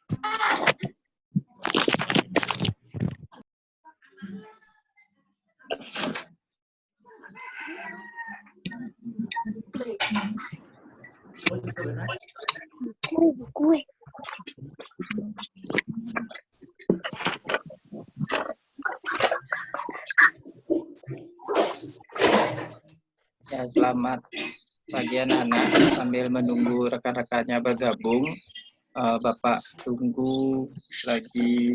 Gue. Ya, selamat pagi anak-anak. Sambil menunggu rekan-rekannya bergabung, Bapak tunggu lagi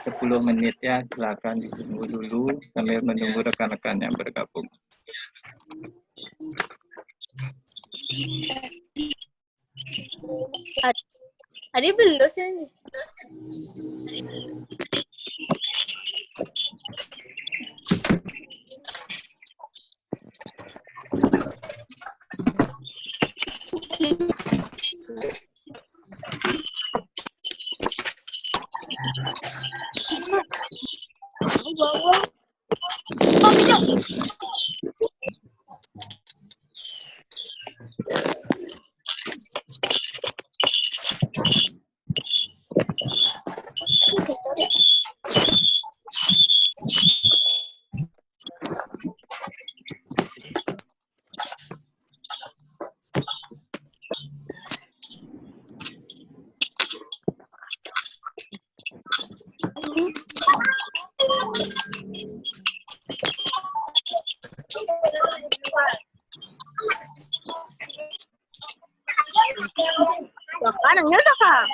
10 menit ya. Silakan ditunggu dulu sambil menunggu rekan-rekannya bergabung. Tadi belum dosen. Stop video. Makanan udah kak.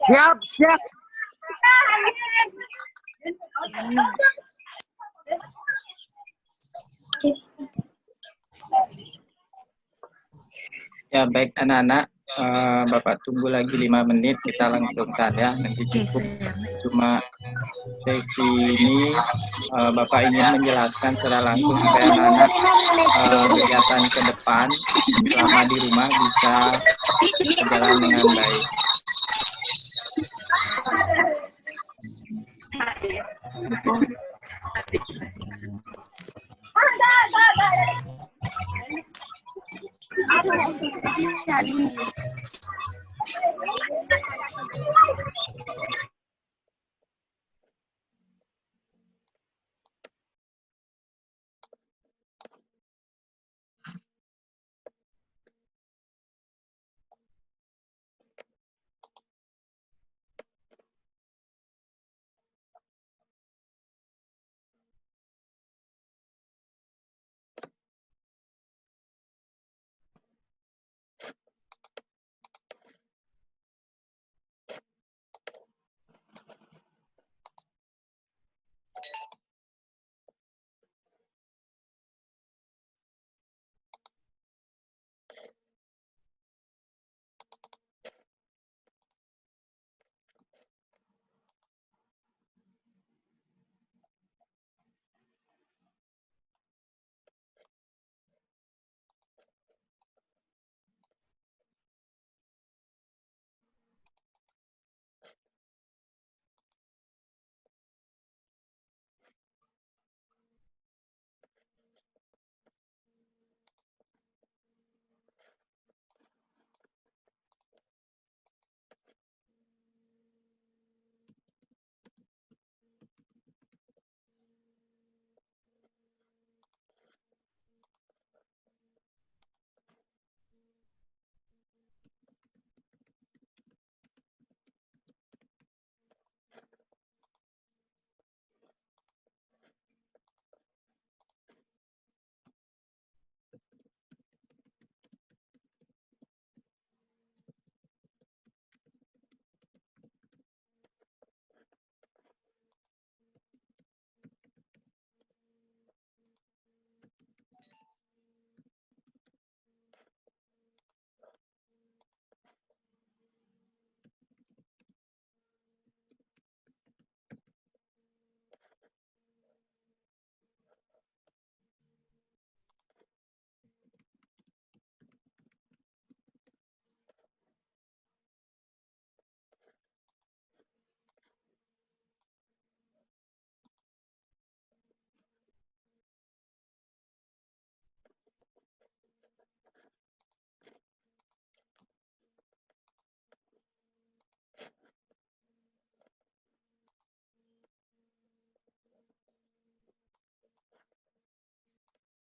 Siap. Ya, baik anak-anak, Bapak tunggu lagi 5 menit, kita langsungkan ya, nanti cukup. Cuma sesi ini Bapak ingin menjelaskan secara langsung supaya anak-anak kegiatan ke depan selama di rumah bisa berjalan dengan baik.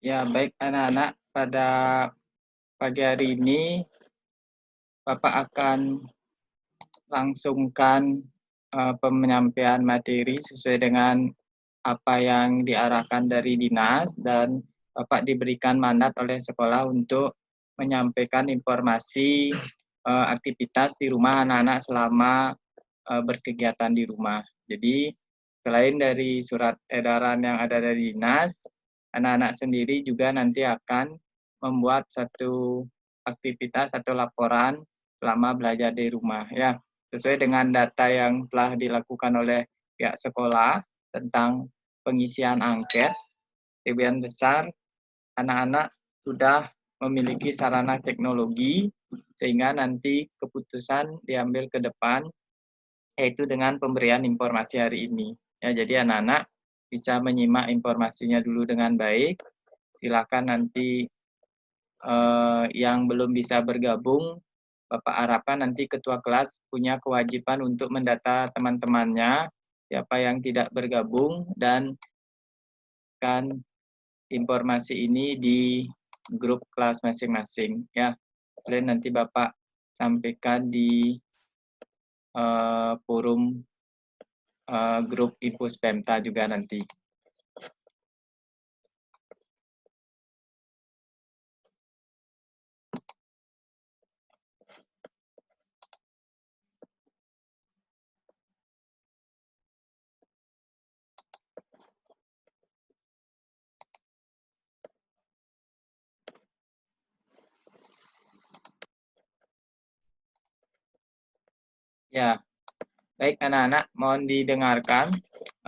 Ya, baik anak-anak, pada pagi hari ini Bapak akan langsungkan penyampaian materi sesuai dengan apa yang diarahkan dari dinas, dan Bapak diberikan mandat oleh sekolah untuk menyampaikan informasi aktivitas di rumah anak-anak selama berkegiatan di rumah. Jadi selain dari surat edaran yang ada dari dinas, anak-anak sendiri juga nanti akan membuat satu aktivitas atau laporan selama belajar di rumah ya, sesuai dengan data yang telah dilakukan oleh pihak sekolah tentang pengisian angket. Sebagian besar anak-anak sudah memiliki sarana teknologi sehingga nanti keputusan diambil ke depan yaitu dengan pemberian informasi hari ini. Ya, jadi anak-anak bisa menyimak informasinya dulu dengan baik. Silakan nanti yang belum bisa bergabung, Bapak harapkan nanti ketua kelas punya kewajiban untuk mendata teman-temannya, siapa yang tidak bergabung, dan kan informasi ini di grup kelas masing-masing. Ya, selain nanti Bapak sampaikan di forum grup Ipus Pemta juga nanti. Ya, baik anak-anak, mohon didengarkan.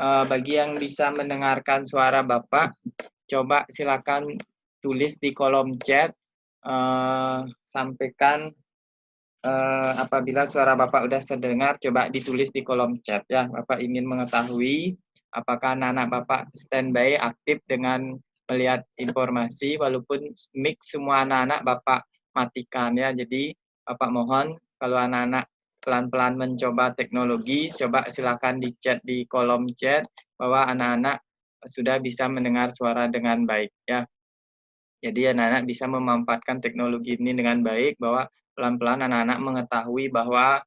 Bagi yang bisa mendengarkan suara Bapak, coba silakan tulis di kolom chat, sampaikan apabila suara Bapak sudah terdengar, coba ditulis di kolom chat ya. Bapak ingin mengetahui apakah anak-anak Bapak standby aktif dengan melihat informasi, walaupun mic semua anak-anak Bapak matikan ya. Jadi Bapak mohon kalau anak-anak pelan-pelan mencoba teknologi, coba silakan di chat di kolom chat bahwa anak-anak sudah bisa mendengar suara dengan baik ya. Jadi anak-anak bisa memanfaatkan teknologi ini dengan baik, bahwa pelan-pelan anak-anak mengetahui bahwa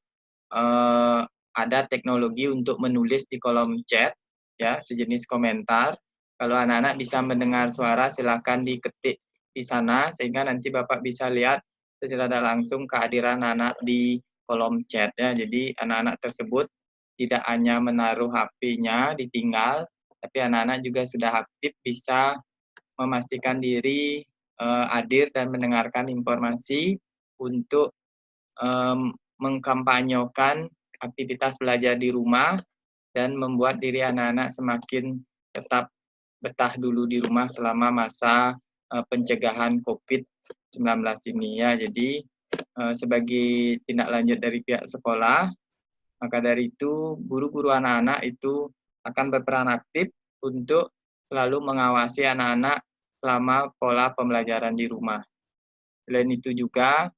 ada teknologi untuk menulis di kolom chat ya, sejenis komentar. Kalau anak-anak bisa mendengar suara, silakan diketik di sana sehingga nanti Bapak bisa lihat secara langsung kehadiran anak di kolom chat ya. Jadi anak-anak tersebut tidak hanya menaruh HP-nya ditinggal, tapi anak-anak juga sudah aktif, bisa memastikan diri hadir dan mendengarkan informasi untuk mengkampanyekan aktivitas belajar di rumah dan membuat diri anak-anak semakin tetap betah dulu di rumah selama masa pencegahan COVID-19 ini ya. Jadi sebagai tindak lanjut dari pihak sekolah, maka dari itu guru-guru anak-anak itu akan berperan aktif untuk selalu mengawasi anak-anak selama pola pembelajaran di rumah. Selain itu juga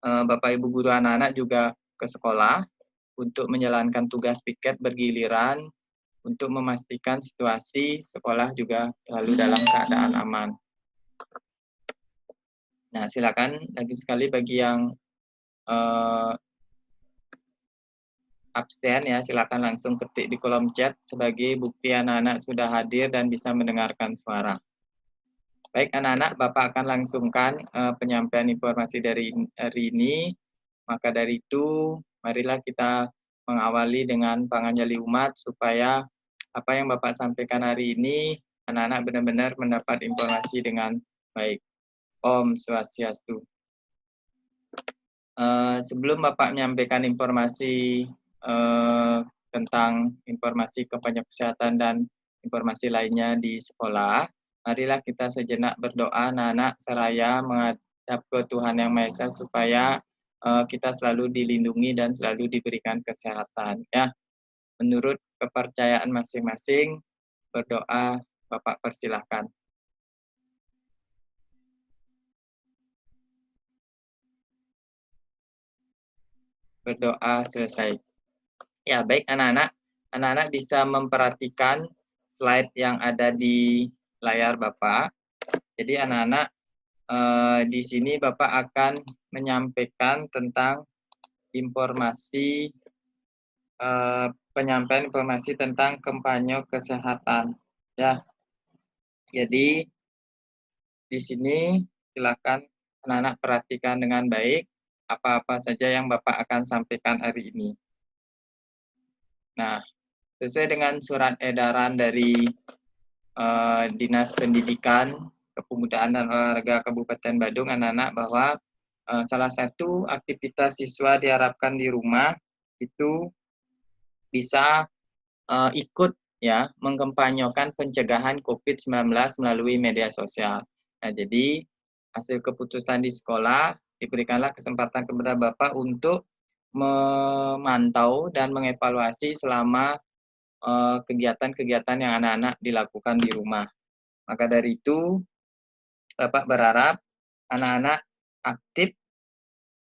Bapak Ibu guru anak-anak juga ke sekolah untuk menjalankan tugas piket bergiliran untuk memastikan situasi sekolah juga selalu dalam keadaan aman. Nah, silakan lagi sekali bagi yang absen ya, silakan langsung ketik di kolom chat sebagai bukti anak-anak sudah hadir dan bisa mendengarkan suara. Baik anak-anak, Bapak akan langsungkan penyampaian informasi dari hari ini. Maka dari itu, marilah kita mengawali dengan panganjali umat supaya apa yang Bapak sampaikan hari ini, anak-anak benar-benar mendapat informasi dengan baik. Om Swastiastu. Sebelum Bapak menyampaikan informasi tentang informasi kampanye kesehatan dan informasi lainnya di sekolah, marilah kita sejenak berdoa anak-anak seraya menghadap ke Tuhan Yang Maha Esa supaya kita selalu dilindungi dan selalu diberikan kesehatan ya. Menurut kepercayaan masing-masing, berdoa. Bapak persilahkan. Berdoa selesai. Ya, baik anak-anak. Anak-anak bisa memperhatikan slide yang ada di layar Bapak. Jadi anak-anak di sini Bapak akan menyampaikan tentang informasi penyampaian informasi tentang kampanye kesehatan. Ya, jadi di sini silakan anak-anak perhatikan dengan baik apa-apa saja yang Bapak akan sampaikan hari ini. Nah, sesuai dengan surat edaran dari Dinas Pendidikan, Kepemudaan dan Olahraga Kabupaten Badung, anak-anak, bahwa salah satu aktivitas siswa diharapkan di rumah itu bisa ikut ya mengkampanyekan pencegahan COVID-19 melalui media sosial. Nah, jadi hasil keputusan di sekolah diberikanlah kesempatan kepada Bapak untuk memantau dan mengevaluasi selama kegiatan-kegiatan yang anak-anak dilakukan di rumah. Maka dari itu, Bapak berharap anak-anak aktif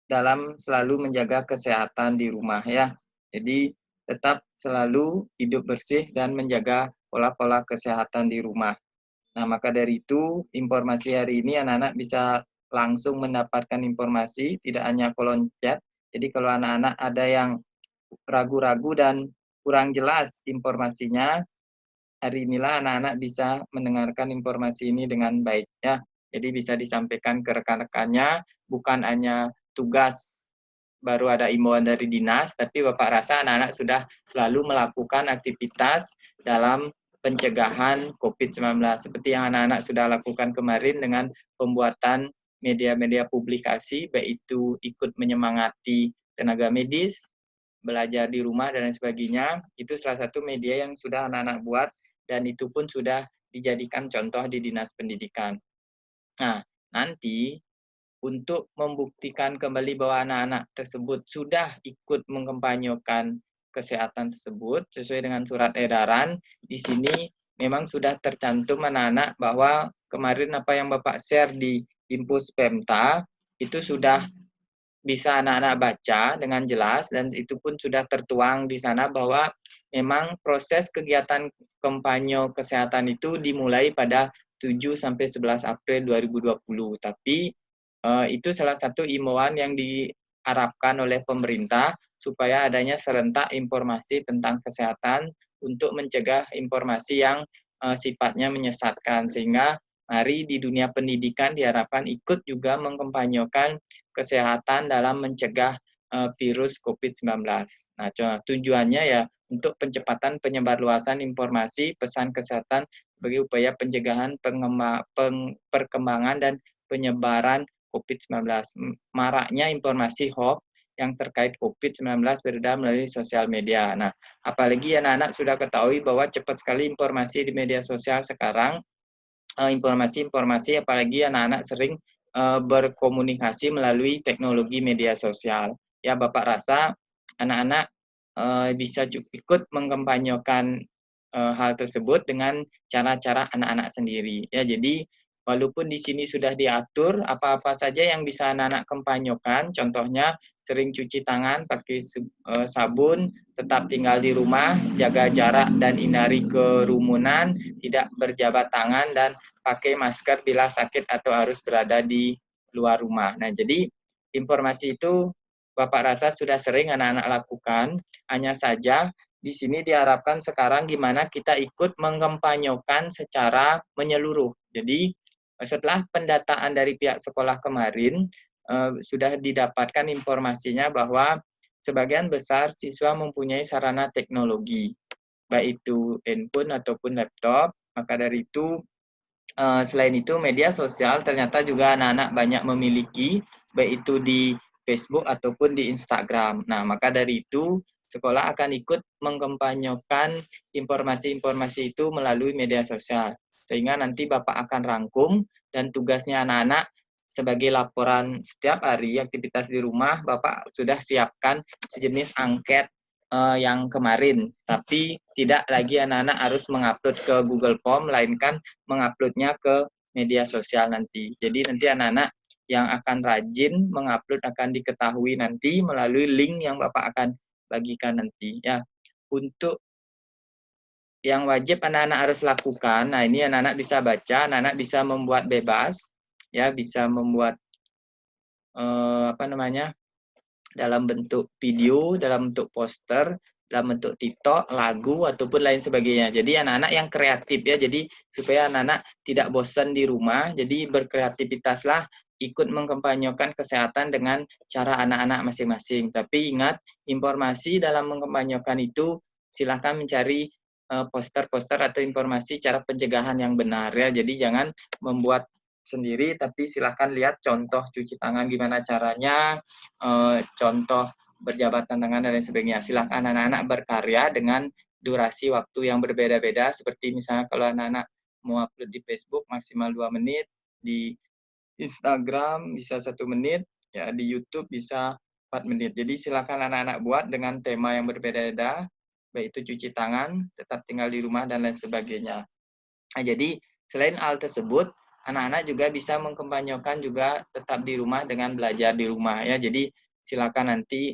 dalam selalu menjaga kesehatan di rumah ya. Jadi tetap selalu hidup bersih dan menjaga pola-pola kesehatan di rumah. Nah, maka dari itu informasi hari ini anak-anak bisa langsung mendapatkan informasi, tidak hanya kolom chat. Jadi kalau anak-anak ada yang ragu-ragu dan kurang jelas informasinya, hari inilah anak-anak bisa mendengarkan informasi ini dengan baik ya. Jadi bisa disampaikan ke rekan-rekannya, bukan hanya tugas baru ada imbauan dari dinas, tapi Bapak rasa anak-anak sudah selalu melakukan aktivitas dalam pencegahan COVID-19 seperti yang anak-anak sudah lakukan kemarin dengan pembuatan media-media publikasi, baik itu ikut menyemangati tenaga medis, belajar di rumah dan lain sebagainya. Itu salah satu media yang sudah anak-anak buat dan itu pun sudah dijadikan contoh di Dinas Pendidikan. Nah, nanti untuk membuktikan kembali bahwa anak-anak tersebut sudah ikut mengkampanyekan kesehatan tersebut sesuai dengan surat edaran, di sini memang sudah tercantum anak-anak bahwa kemarin apa yang Bapak share di Impus Pemta itu sudah bisa anak-anak baca dengan jelas dan itu pun sudah tertuang di sana bahwa memang proses kegiatan kampanye kesehatan itu dimulai pada 7 sampai 11 April 2020. Tapi itu salah satu imbauan yang diharapkan oleh pemerintah supaya adanya serentak informasi tentang kesehatan untuk mencegah informasi yang sifatnya menyesatkan sehingga mari di dunia pendidikan diharapkan ikut juga mengkampanyekan kesehatan dalam mencegah virus COVID-19. Nah, tujuannya ya untuk percepatan penyebarluasan informasi pesan kesehatan sebagai upaya pencegahan perkembangan dan penyebaran COVID-19. Maraknya informasi hoax yang terkait COVID-19 beredar melalui sosial media. Nah, apalagi anak-anak sudah ketahui bahwa cepat sekali informasi di media sosial sekarang, informasi-informasi apalagi anak-anak sering berkomunikasi melalui teknologi media sosial. Ya, Bapak rasa anak-anak bisa ikut mengkampanyekan hal tersebut dengan cara-cara anak-anak sendiri. Ya, jadi walaupun di sini sudah diatur apa-apa saja yang bisa anak-anak kampanyekan, contohnya sering cuci tangan pakai sabun, tetap tinggal di rumah, jaga jarak dan hindari kerumunan, tidak berjabat tangan dan pakai masker bila sakit atau harus berada di luar rumah. Nah, jadi informasi itu Bapak rasa sudah sering anak-anak lakukan, hanya saja di sini diharapkan sekarang gimana kita ikut mengkampanyekan secara menyeluruh. Jadi setelah pendataan dari pihak sekolah kemarin, sudah didapatkan informasinya bahwa sebagian besar siswa mempunyai sarana teknologi, baik itu handphone ataupun laptop. Maka dari itu, selain itu media sosial ternyata juga anak-anak banyak memiliki, baik itu di Facebook ataupun di Instagram. Nah, maka dari itu sekolah akan ikut mengkampanyekan informasi-informasi itu melalui media sosial. Sehingga nanti Bapak akan rangkum dan tugasnya anak-anak sebagai laporan setiap hari aktivitas di rumah, Bapak sudah siapkan sejenis angket yang kemarin. Tapi tidak lagi anak-anak harus mengupload ke Google Form, melainkan menguploadnya ke media sosial nanti. Jadi nanti anak-anak yang akan rajin mengupload akan diketahui nanti melalui link yang Bapak akan bagikan nanti ya. Untuk yang wajib anak-anak harus lakukan, nah ini anak-anak bisa baca, anak-anak bisa membuat bebas, ya bisa membuat dalam bentuk video, dalam bentuk poster, dalam bentuk TikTok, lagu ataupun lain sebagainya. Jadi anak-anak yang kreatif ya, jadi supaya anak-anak tidak bosan di rumah, jadi berkreativitaslah, ikut mengkampanyekan kesehatan dengan cara anak-anak masing-masing. Tapi ingat, informasi dalam mengkampanyekan itu silahkan mencari poster-poster atau informasi cara pencegahan yang benar ya. Jadi jangan membuat sendiri, tapi silahkan lihat contoh cuci tangan gimana caranya, contoh berjabat tangan dan lain sebagainya. Silahkan anak-anak berkarya dengan durasi waktu yang berbeda-beda, seperti misalnya kalau anak-anak mau upload di Facebook maksimal 2 menit, di Instagram bisa 1 menit, ya di YouTube bisa 4 menit. Jadi silahkan anak-anak buat dengan tema yang berbeda-beda, baik itu cuci tangan, tetap tinggal di rumah, dan lain sebagainya. Nah, jadi selain hal tersebut, anak-anak juga bisa mengkampanyekan juga tetap di rumah dengan belajar di rumah ya. Jadi silakan nanti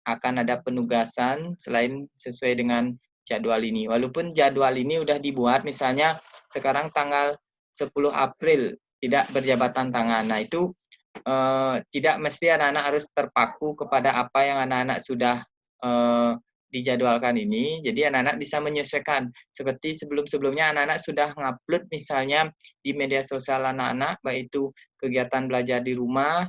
akan ada penugasan selain sesuai dengan jadwal ini. Walaupun jadwal ini udah dibuat, misalnya sekarang tanggal 10 April tidak berjabatan tangan. Nah, itu tidak mesti anak-anak harus terpaku kepada apa yang anak-anak sudah dijadwalkan ini. Jadi anak-anak bisa menyesuaikan. Seperti sebelum-sebelumnya anak-anak sudah ngupload misalnya di media sosial anak-anak, baik itu kegiatan belajar di rumah,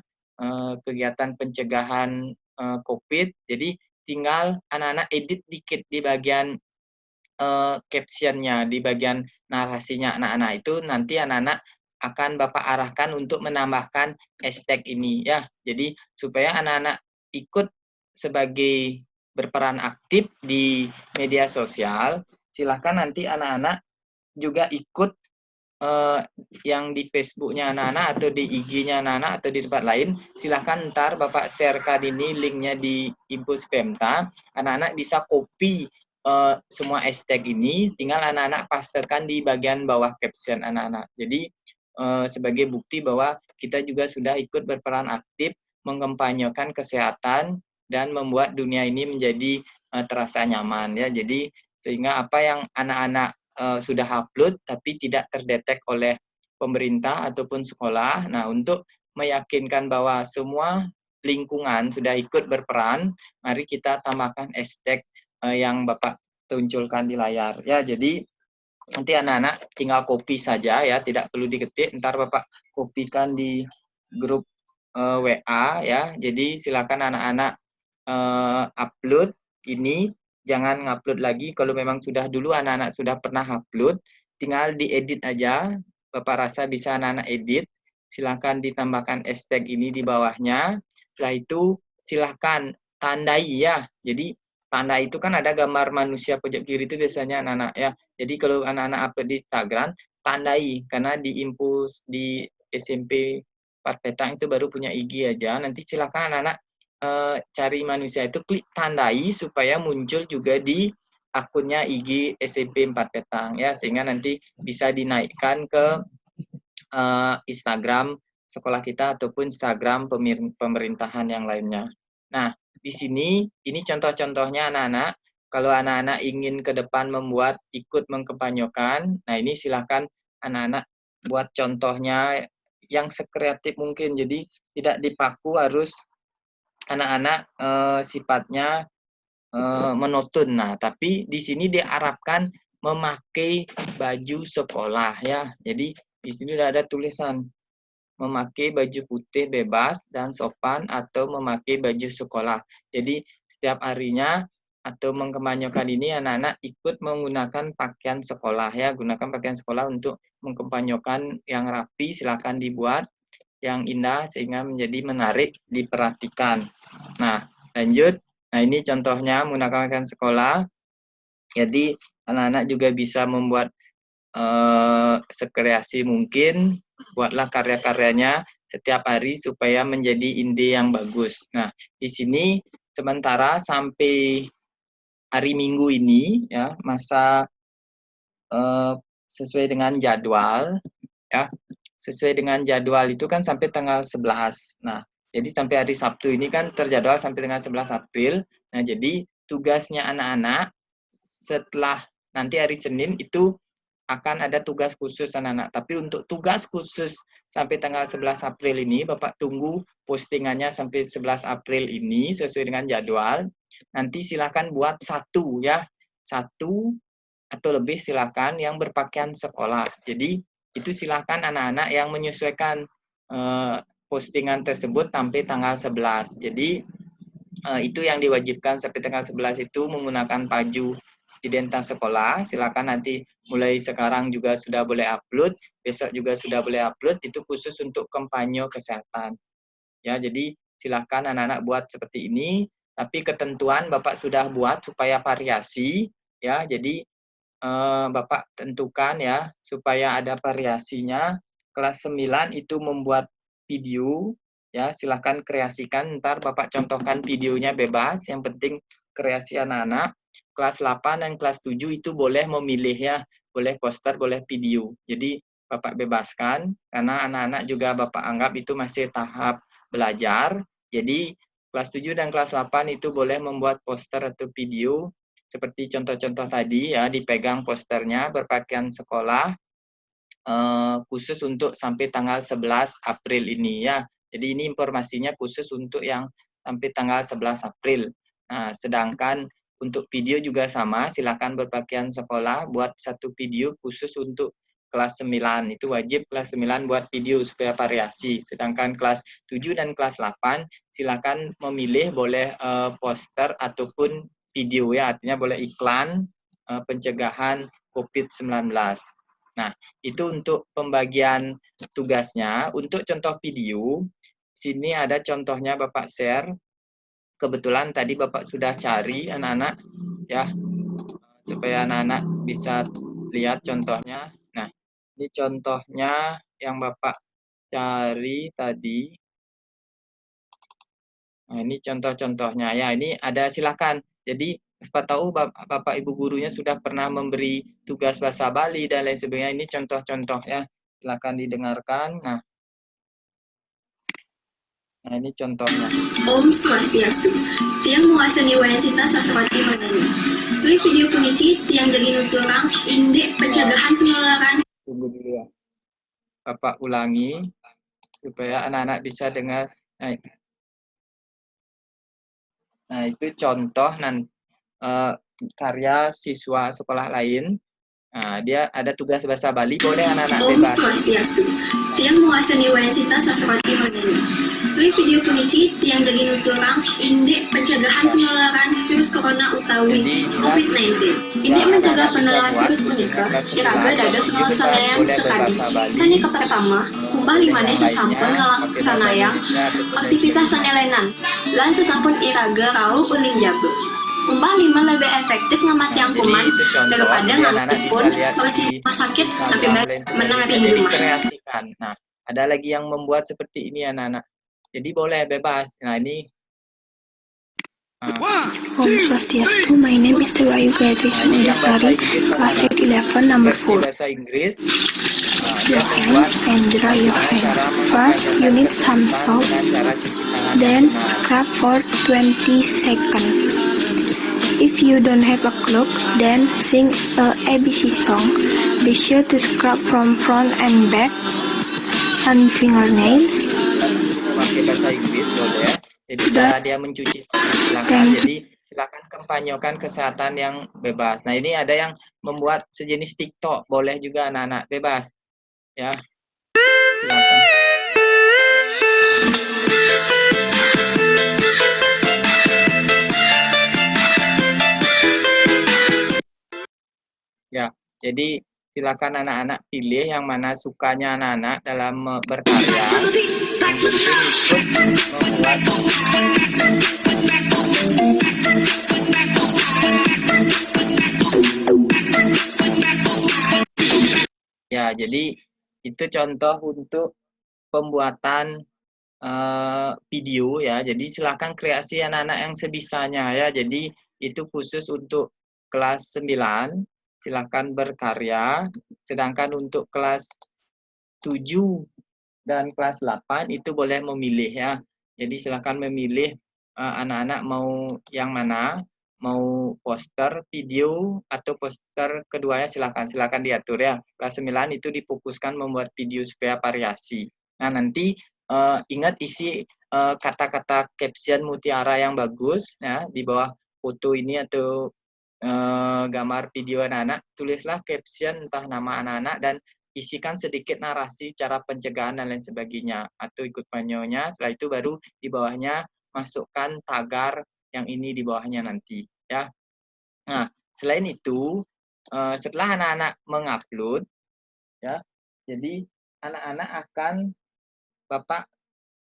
kegiatan pencegahan COVID. Jadi tinggal anak-anak edit dikit di bagian caption-nya, di bagian narasinya anak-anak itu, nanti anak-anak akan Bapak arahkan untuk menambahkan hashtag ini ya. Jadi supaya anak-anak ikut sebagai berperan aktif di media sosial, silahkan nanti anak-anak juga ikut yang di Facebook-nya anak-anak atau di IG-nya anak-anak atau di tempat lain, silahkan ntar Bapak sharekan ini linknya di info Spemta, anak-anak bisa copy semua hashtag ini, tinggal anak-anak pastekan di bagian bawah caption anak-anak. Jadi sebagai bukti bahwa kita juga sudah ikut berperan aktif mengkampanyekan kesehatan dan membuat dunia ini menjadi terasa nyaman ya. Jadi sehingga apa yang anak-anak sudah upload tapi tidak terdetek oleh pemerintah ataupun sekolah. Nah, untuk meyakinkan bahwa semua lingkungan sudah ikut berperan, mari kita tambahkan hashtag yang Bapak tunjukkan di layar. Ya, jadi nanti anak-anak tinggal copy saja ya, tidak perlu diketik. Ntar Bapak kopikan di grup WA ya. Jadi silakan anak-anak upload ini, jangan ngupload lagi. Kalau memang sudah dulu anak-anak sudah pernah upload, tinggal diedit aja. Bapak rasa bisa anak-anak edit, silahkan ditambahkan hashtag ini di bawahnya. Setelah itu silahkan tandai ya. Jadi tanda itu kan ada gambar manusia pojok kiri itu biasanya anak-anak ya. Jadi kalau anak-anak upload di Instagram, tandai, karena di impus di SMP 4 Petang itu baru punya IG aja. Nanti silakan anak-anak cari manusia itu klik tandai supaya muncul juga di akunnya IG SMP 4 Petang ya, sehingga nanti bisa dinaikkan ke Instagram sekolah kita ataupun Instagram pemerintahan yang lainnya. Nah, di sini ini contoh-contohnya anak-anak. Kalau anak-anak ingin ke depan membuat ikut mengkampanyekan, nah ini silakan anak-anak buat contohnya yang sekreatif mungkin. Jadi tidak dipaku harus anak-anak sifatnya monoton. Nah, tapi di sini diharapkan memakai baju sekolah ya. Jadi di sini sudah ada tulisan memakai baju putih bebas dan sopan atau memakai baju sekolah. Jadi setiap harinya atau mengkampanyekan ini anak-anak ikut menggunakan pakaian sekolah ya, gunakan pakaian sekolah untuk mengkampanyekan yang rapi, silakan dibuat yang indah sehingga menjadi menarik diperhatikan. Nah, lanjut. Nah, ini contohnya menggunakan pakaian sekolah. Jadi anak-anak juga bisa membuat sekreasi mungkin, buatlah karya-karyanya setiap hari supaya menjadi ide yang bagus. Nah, di sini sementara sampai hari Minggu ini ya, masa sesuai dengan jadwal ya. Sesuai dengan jadwal itu kan sampai tanggal 11. Nah, jadi sampai hari Sabtu ini kan terjadwal sampai dengan 11 April. Nah, jadi tugasnya anak-anak setelah nanti hari Senin itu akan ada tugas khusus anak-anak. Tapi untuk tugas khusus sampai tanggal 11 April ini, Bapak tunggu postingannya sampai 11 April ini sesuai dengan jadwal. Nanti silakan buat satu ya, satu atau lebih silakan yang berpakaian sekolah. Jadi itu silakan anak-anak yang menyesuaikan postingan tersebut sampai tanggal 11. Jadi itu yang diwajibkan sampai tanggal 11 itu menggunakan baju identitas sekolah. Silakan nanti mulai sekarang juga sudah boleh upload, besok juga sudah boleh upload, itu khusus untuk kampanye kesehatan. Ya, jadi silakan anak-anak buat seperti ini, tapi ketentuan Bapak sudah buat supaya variasi ya. Jadi Bapak tentukan ya supaya ada variasinya. Kelas 9 itu membuat video ya, silahkan kreasikan, ntar Bapak contohkan videonya bebas, yang penting kreasi anak-anak. Kelas 8 dan kelas 7 itu boleh memilih ya, boleh poster, boleh video. Jadi Bapak bebaskan, karena anak-anak juga Bapak anggap itu masih tahap belajar. Jadi kelas 7 dan kelas 8 itu boleh membuat poster atau video seperti contoh-contoh tadi ya, dipegang posternya berpakaian sekolah khusus untuk sampai tanggal 11 April ini ya. Jadi ini informasinya khusus untuk yang sampai tanggal 11 April. Nah, sedangkan untuk video juga sama, silakan berpakaian sekolah buat satu video khusus untuk kelas 9. Itu wajib kelas 9 buat video supaya variasi. Sedangkan kelas 7 dan kelas 8 silakan memilih boleh poster ataupun video ya, artinya boleh iklan pencegahan COVID-19. Nah, itu untuk pembagian tugasnya. Untuk contoh video, sini ada contohnya Bapak share. Kebetulan tadi Bapak sudah cari anak-anak ya, supaya anak-anak bisa lihat contohnya. Nah, ini contohnya yang Bapak cari tadi. Nah, ini contoh-contohnya ya. Ini ada silakan. Jadi siapa tahu Bapak Ibu gurunya sudah pernah memberi tugas bahasa Bali dan lain sebagainya. Ini contoh-contoh ya. Silakan didengarkan. Nah, ini contohnya. Om Swastiastu. Tiang muasani wayancita saswati magani. Klik video puniki tiang jadi nuturang indek pencegahan penularan. Tunggu dulu ya. Bapak ulangi supaya anak-anak bisa dengar. Nah, itu contoh karya siswa sekolah lain. Nah, dia ada tugas bahasa Bali, boleh anak-anak Om bebas. Swastiastu. Tiang muasani wayancita saswati magani. Klik video puniki tiang jadi nuturang indek pencegahan penularan virus corona utawi COVID-19. Indek mencegah penularan virus punika iraga dados ngelaksanayang sekali. Sanika pertama, umpah limane sasampun ngelaksanayang aktivitas sanelenan lan sasampun iraga rau uling jabe. Umpah 5 lebih efektif ngamatiang kuman daripada ngamapun mesin rumah sakit sampai menang kreasikan. Nah, ada lagi yang membuat seperti ini anak-anak. Jadi boleh bebas. Nah, ini Om Swastiastu, my name is Dewa Ayu Gayatri Sundari, class 11, number 4. Bahasa Inggris. Your hands and dry your hands. First, you need some soap, then scrub for 20 seconds. If you don't have a clock, then sing a ABC song. Be sure to scrub from front and back and fingernails. Pakai bahasa Inggris boleh. Jadi cara dia mencuci silakan. Jadi silakan kampanyekan kesehatan yang bebas. Nah, ini ada yang membuat sejenis TikTok, boleh juga anak-anak bebas. Ya. Silakan. Ya, jadi silakan anak-anak pilih yang mana sukanya anak-anak dalam berkarya. Ya, jadi itu contoh untuk pembuatan video ya. Jadi silakan kreasi anak-anak yang sebisanya ya. Jadi itu khusus untuk kelas 9. Silakan berkarya, sedangkan untuk kelas 7 dan kelas 8 itu boleh memilih ya. Jadi silakan memilih anak-anak mau yang mana. mau poster, video, atau poster keduanya silakan diatur ya. Kelas 9 itu difokuskan membuat video supaya variasi. Nah, nanti ingat isi kata-kata caption mutiara yang bagus ya di bawah foto ini atau gambar video anak-anak, tulislah caption entah nama anak-anak dan isikan sedikit narasi cara pencegahan dan lain sebagainya atau ikut panyonya. Setelah itu baru di bawahnya masukkan tagar yang ini di bawahnya nanti ya. Nah, selain itu setelah anak-anak mengupload ya, jadi anak-anak akan Bapak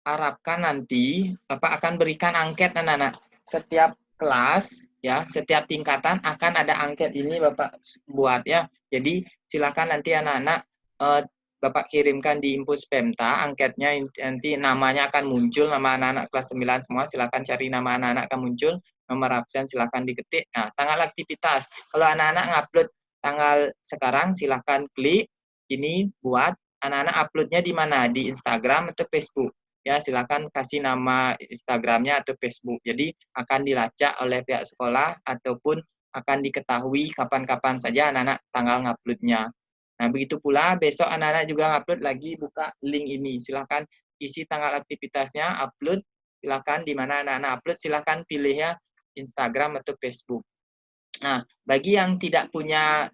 harapkan nanti Bapak akan berikan angket anak-anak. Setiap kelas ya, setiap tingkatan akan ada angket ini Bapak buat ya. Jadi silakan nanti anak-anak Bapak kirimkan di Impus Pemta angketnya, nanti namanya akan muncul, nama anak-anak kelas 9 semua silakan cari nama anak-anak akan muncul, nomor absen silakan diketik. Nah, tanggal aktivitas. Kalau anak-anak ngupload tanggal sekarang silakan klik ini buat anak-anak uploadnya di mana? Di Instagram atau Facebook. Ya, silakan kasih nama Instagramnya atau Facebook. Jadi akan dilacak oleh pihak sekolah ataupun akan diketahui kapan-kapan saja anak-anak tanggal nguploadnya. Nah, begitu pula besok anak-anak juga ngupload lagi, buka link ini. Silakan isi tanggal aktivitasnya, upload. Silakan di mana anak-anak upload, silakan pilih ya Instagram atau Facebook. Nah, bagi yang tidak punya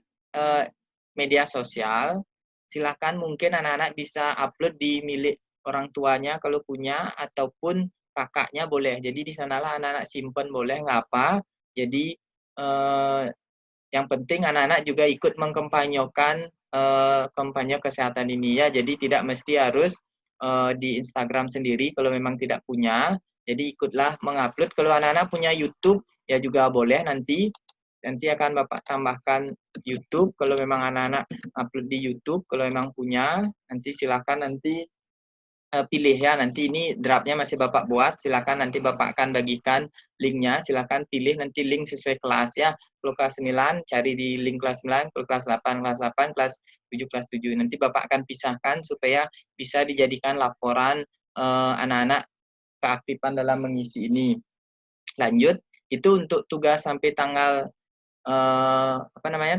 media sosial, silakan mungkin anak-anak bisa upload di milik orang tuanya kalau punya, ataupun kakaknya boleh. Jadi di sanalah anak-anak simpen boleh, nggak apa. Jadi yang penting anak-anak juga ikut mengkampanyekan kampanye kesehatan ini ya. Jadi tidak mesti harus di Instagram sendiri kalau memang tidak punya. Jadi ikutlah mengupload. Kalau anak-anak punya YouTube ya juga boleh nanti akan Bapak tambahkan YouTube kalau memang anak-anak upload di YouTube. Kalau memang punya, nanti silakan nanti pilih ya. Nanti ini draftnya masih Bapak buat, silakan nanti Bapak akan bagikan linknya. Silakan pilih nanti link sesuai kelas ya. Kalau kelas 9 cari di link kelas 9, kalau kelas 8 kelas 8, kelas 7 kelas 7. Nanti Bapak akan pisahkan supaya bisa dijadikan laporan anak-anak keaktifan dalam mengisi ini. Lanjut, itu untuk tugas sampai tanggal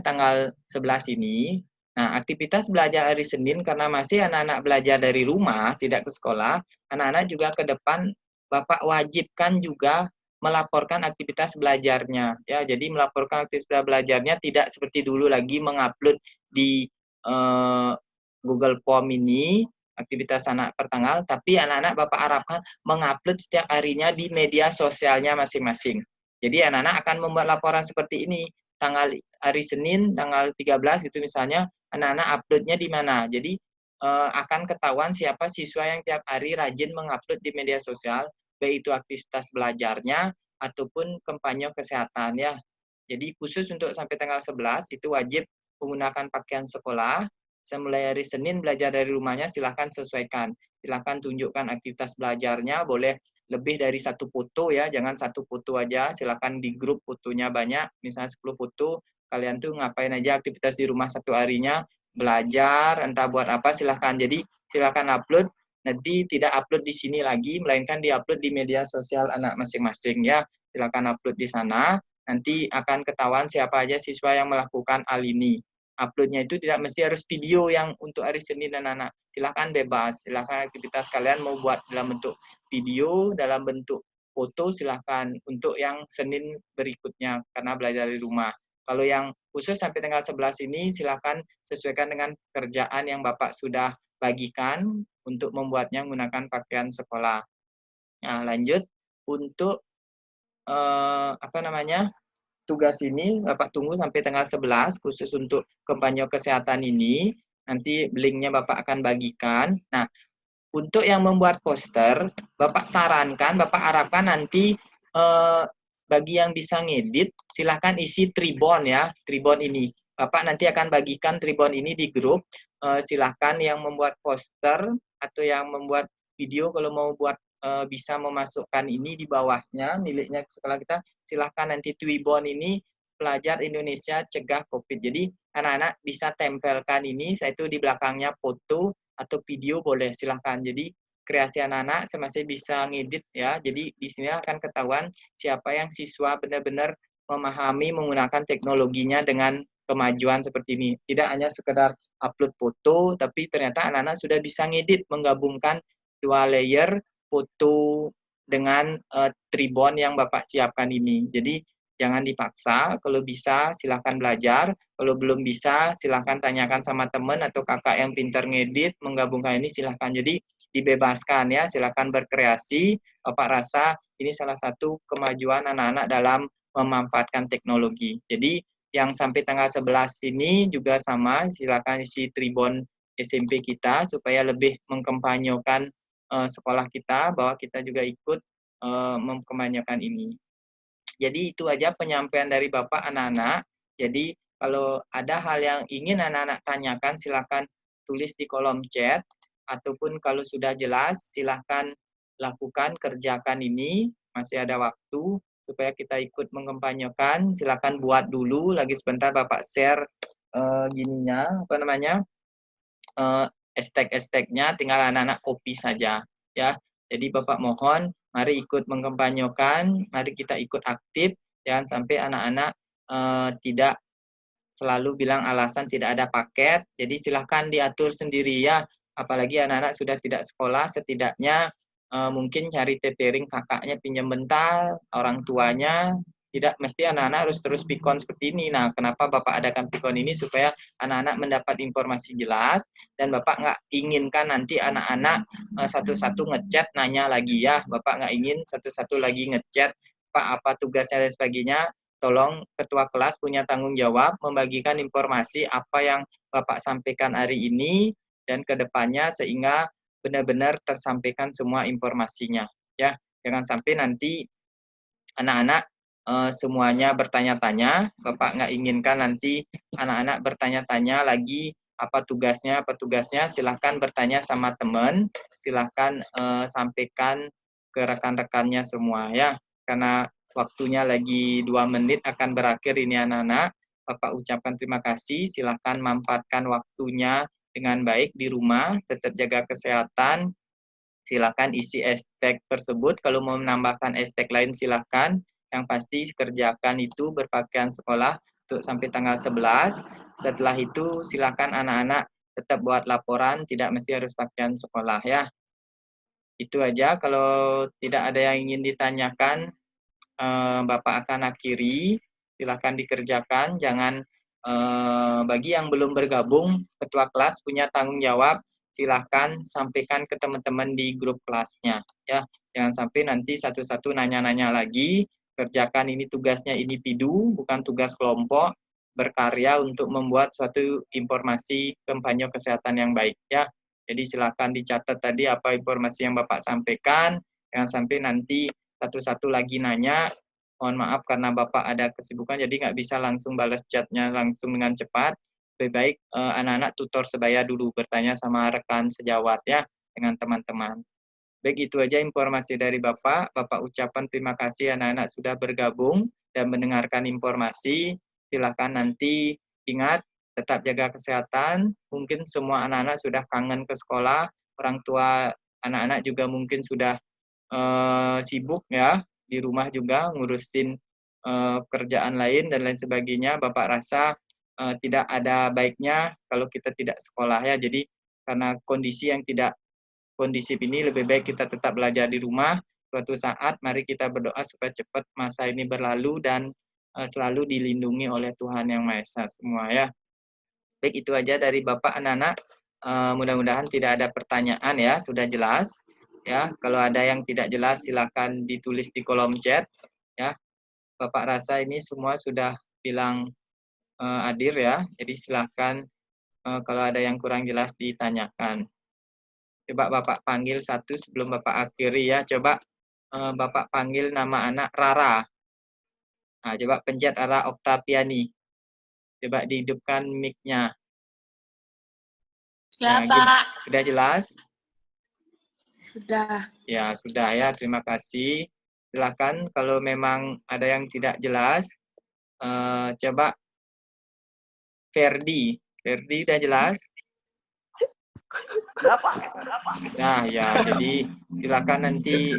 tanggal 11 ini. Nah, aktivitas belajar hari Senin karena masih anak-anak belajar dari rumah, tidak ke sekolah, anak-anak juga ke depan Bapak wajibkan juga melaporkan aktivitas belajarnya. Ya, jadi melaporkan aktivitas belajarnya tidak seperti dulu lagi mengupload di Google Form ini aktivitas anak per tanggal, tapi anak-anak Bapak harapkan mengupload setiap harinya di media sosialnya masing-masing. Jadi anak-anak akan membuat laporan seperti ini. Tanggal hari Senin, tanggal 13 itu misalnya, anak-anak uploadnya di mana. Jadi akan ketahuan siapa siswa yang tiap hari rajin mengupload di media sosial, baik itu aktivitas belajarnya ataupun kampanye kesehatan ya. Jadi khusus untuk sampai tanggal 11 itu wajib menggunakan pakaian sekolah. Mulai hari Senin belajar dari rumahnya silahkan sesuaikan. Silahkan tunjukkan aktivitas belajarnya, boleh lebih dari satu foto ya, jangan satu foto aja, silakan di grup fotonya banyak, misalnya 10 foto, kalian tuh ngapain aja aktivitas di rumah satu harinya, belajar, entah buat apa, silahkan. Jadi silahkan upload, nanti tidak upload di sini lagi, melainkan di-upload di media sosial anak masing-masing ya, silahkan upload di sana, nanti akan ketahuan siapa aja siswa yang melakukan hal ini. Uploadnya itu tidak mesti harus video yang untuk hari Senin dan anak. Silahkan bebas, silahkan aktivitas kalian mau buat dalam bentuk video, dalam bentuk foto, silahkan untuk yang Senin berikutnya karena belajar di rumah. Kalau yang khusus sampai tanggal 11 ini silahkan sesuaikan dengan pekerjaan yang Bapak sudah bagikan untuk membuatnya menggunakan pakaian sekolah. Nah, lanjut untuk tugas ini Bapak tunggu sampai tanggal 11 khusus untuk kampanye kesehatan ini. Nanti linknya Bapak akan bagikan. Nah, untuk yang membuat poster, Bapak sarankan, Bapak harapkan nanti bagi yang bisa ngedit, silahkan isi tribon ya, tribon ini. Bapak nanti akan bagikan tribon ini di grup. Silahkan yang membuat poster atau yang membuat video kalau mau buat bisa memasukkan ini di bawahnya miliknya sekolah kita, silahkan nanti Tribon ini pelajar Indonesia cegah COVID. Jadi anak-anak bisa tempelkan ini, saya itu di belakangnya foto atau video boleh silahkan. Jadi kreasi anak-anak saya masih bisa ngedit ya. Jadi di sini akan ketahuan siapa yang siswa benar-benar memahami menggunakan teknologinya dengan kemajuan seperti ini. Tidak hanya sekedar upload foto, tapi ternyata anak-anak sudah bisa ngedit, menggabungkan 2 layer foto dengan tribon yang Bapak siapkan ini. Jadi jangan dipaksa, kalau bisa silahkan belajar, kalau belum bisa silahkan tanyakan sama teman atau kakak yang pintar ngedit, menggabungkan ini silahkan. Jadi dibebaskan ya, silahkan berkreasi. Bapak rasa ini salah satu kemajuan anak-anak dalam memanfaatkan teknologi. Jadi yang sampai tanggal 11 ini juga sama, silakan isi tribun SMP kita supaya lebih mengkampanyekan sekolah kita bahwa kita juga ikut mengkampanyekan ini. Jadi itu aja penyampaian dari Bapak anak-anak. Jadi kalau ada hal yang ingin anak-anak tanyakan silakan tulis di kolom chat ataupun kalau sudah jelas silakan lakukan kerjakan ini, masih ada waktu supaya kita ikut mengkampanyekan. Silakan buat dulu, lagi sebentar Bapak share gininya, apa namanya, hashtag-hashtagnya, tinggal anak-anak copy saja ya. Jadi Bapak mohon, mari ikut mengkampanyekan, mari kita ikut aktif, jangan sampai anak-anak tidak selalu bilang alasan tidak ada paket. Jadi silahkan diatur sendiri ya, apalagi anak-anak sudah tidak sekolah, setidaknya mungkin cari tethering kakaknya pinjam bentar, orang tuanya, tidak mesti anak-anak harus terus pikon seperti ini. Nah, kenapa Bapak adakan pikon ini? Supaya anak-anak mendapat informasi jelas, dan Bapak nggak inginkan nanti anak-anak satu-satu ngechat nanya lagi ya. Bapak nggak ingin satu-satu lagi ngechat, Pak apa tugasnya dan sebagainya. Tolong ketua kelas punya tanggung jawab membagikan informasi apa yang Bapak sampaikan hari ini dan kedepannya sehingga benar-benar tersampaikan semua informasinya ya. Jangan sampai nanti anak-anak semuanya bertanya-tanya. Bapak nggak inginkan nanti anak-anak bertanya-tanya lagi apa tugasnya, silahkan bertanya sama teman, silahkan sampaikan ke rekan-rekannya semua ya, karena waktunya lagi 2 menit akan berakhir ini anak-anak. Bapak ucapkan terima kasih, silahkan manfaatkan waktunya dengan baik di rumah, tetap jaga kesehatan. Silakan isi hashtag tersebut, kalau mau menambahkan hashtag lain silahkan. Yang pasti kerjakan itu berpakaian sekolah untuk sampai tanggal 11. Setelah itu silakan anak-anak tetap buat laporan, tidak mesti harus pakaian sekolah ya. Itu aja, kalau tidak ada yang ingin ditanyakan, Bapak akan akhiri. Silahkan dikerjakan, jangan bagi yang belum bergabung, ketua kelas punya tanggung jawab, silahkan sampaikan ke teman-teman di grup kelasnya ya. Jangan sampai nanti satu-satu nanya-nanya lagi. Kerjakan ini tugasnya individu, bukan tugas kelompok. Berkarya untuk membuat suatu informasi kampanye kesehatan yang baik ya. Jadi silakan dicatat tadi apa informasi yang Bapak sampaikan. Jangan sampai nanti satu-satu lagi nanya. Mohon maaf karena Bapak ada kesibukan jadi nggak bisa langsung balas chatnya langsung dengan cepat. Lebih baik anak-anak tutor sebaya dulu bertanya sama rekan sejawat ya dengan teman-teman. Baik, itu aja informasi dari Bapak. Bapak ucapkan terima kasih anak-anak sudah bergabung dan mendengarkan informasi. Silakan nanti ingat tetap jaga kesehatan. Mungkin semua anak-anak sudah kangen ke sekolah. Orang tua anak-anak juga mungkin sudah sibuk ya di rumah juga ngurusin pekerjaan lain dan lain sebagainya. Bapak rasa tidak ada baiknya kalau kita tidak sekolah ya. Jadi karena kondisi yang tidak kondisi ini lebih baik kita tetap belajar di rumah. Suatu saat mari kita berdoa supaya cepat masa ini berlalu dan selalu dilindungi oleh Tuhan Yang Maha Esa semua ya. Baik, itu aja dari Bapak anak-anak. Mudah-mudahan tidak ada pertanyaan ya, sudah jelas. Ya, kalau ada yang tidak jelas silakan ditulis di kolom chat ya. Bapak rasa ini semua sudah bilang hadir ya. Jadi silakan kalau ada yang kurang jelas ditanyakan. Coba Bapak panggil satu sebelum Bapak akhiri ya. Coba Bapak panggil nama anak Rara. Nah, coba pencet Rara Oktaviani. Coba dihidupkan mic-nya. Ya, nah, Pak. Sudah jelas? Sudah. Ya, sudah ya. Terima kasih. Silakan kalau memang ada yang tidak jelas. Coba Ferdi. Ferdi sudah jelas? Nah ya, jadi silakan nanti